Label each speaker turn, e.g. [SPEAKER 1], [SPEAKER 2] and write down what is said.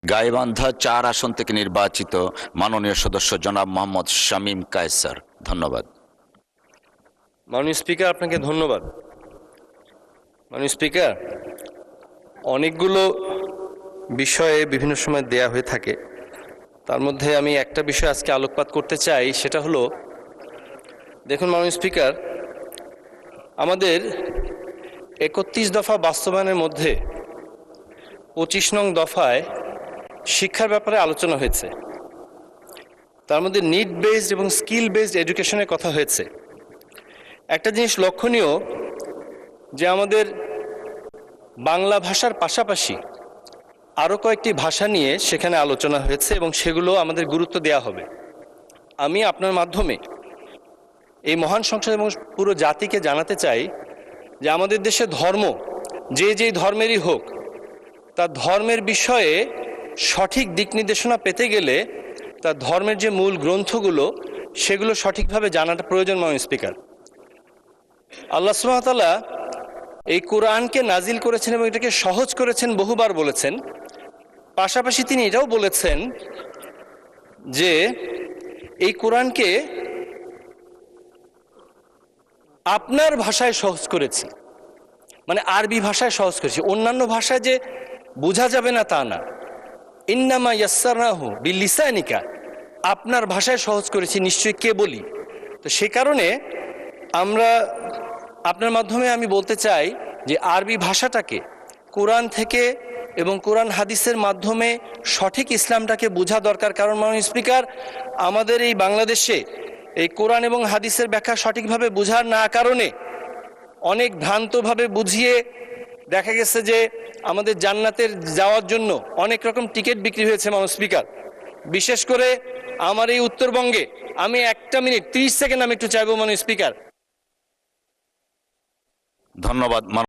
[SPEAKER 1] গাইবান্ধা ৪ আসন থেকে নির্বাচিত মাননীয় সদস্য জনাব মোহাম্মদ শামীম কায়সার। ধন্যবাদ।
[SPEAKER 2] মাননীয় স্পিকার, আপনাকে ধন্যবাদ। মাননীয় স্পিকার, অনেকগুলো বিষয়ে বিভিন্ন সময় দেয়া হয়ে থাকে, তার মধ্যে আমি একটা বিষয় আজকে আলোকপাত করতে চাই। সেটা হলো, দেখুন মাননীয় স্পিকার, আমাদের ৩১ দফা বাস্তবায়নের মধ্যে ২৫ নং দফায় শিক্ষার ব্যাপারে আলোচনা হয়েছে। তার মধ্যে নিড বেসড এবং স্কিল বেসড এডুকেশনের কথা হয়েছে। একটা জিনিস লক্ষণীয় যে আমাদের বাংলা ভাষার পাশাপাশি আরও কয়েকটি ভাষা নিয়ে সেখানে আলোচনা হয়েছে এবং সেগুলো আমাদের গুরুত্ব দেওয়া হবে। আমি আপনার মাধ্যমে এই মহান সংসদ এবং পুরো জাতিকে জানাতে চাই যে আমাদের দেশে ধর্ম যেই ধর্মেরই হোক, তার ধর্মের বিষয়ে সঠিক দিক নির্দেশনা পেতে গেলে তার ধর্মের যে মূল গ্রন্থগুলো সেগুলো সঠিকভাবে জানাটা প্রয়োজন। মাননীয় স্পিকার, আল্লাহ সুবহানাহু ওয়া তাআলা এই কোরআনকে নাজিল করেছেন এবং এটাকে সহজ করেছেন, বহুবার বলেছেন। পাশাপাশি তিনি এটাও বলেছেন যে এই কোরআনকে আপনার ভাষায় সহজ করেছি, মানে আরবি ভাষায় সহজ করেছি। অন্যান্য ভাষায় যে বোঝা যাবে না তা না। ইন্নামা ইয়াসসারনাহু বিলিসানিকা, আপনার ভাষায় সহজ করেছি, নিশ্চয়ই কে বলি। তো সে কারণে আমরা আপনার মাধ্যমে আমি বলতে চাই যে আরবি ভাষাটাকে কোরআন থেকে এবং কোরআন হাদিসের মাধ্যমে সঠিক ইসলামটাকে বোঝা দরকার। কারণ মাননীয় স্পিকার, আমাদের এই বাংলাদেশে এই কোরআন এবং হাদিসের ব্যাখ্যা সঠিকভাবে বোঝার না কারণে অনেক ভ্রান্তভাবে বুঝিয়ে দেখা গেছে যে আমাদের জান্নাতের যাওয়ার জন্য অনেক রকম টিকিট বিক্রি হয়েছে। মাননীয় স্পিকার, বিশেষ করে আমার এই উত্তরবঙ্গে, আমি 1 মিনিট 30 সেকেন্ড আমি একটু চাইবো মাননীয় স্পিকার।
[SPEAKER 1] ধন্যবাদ।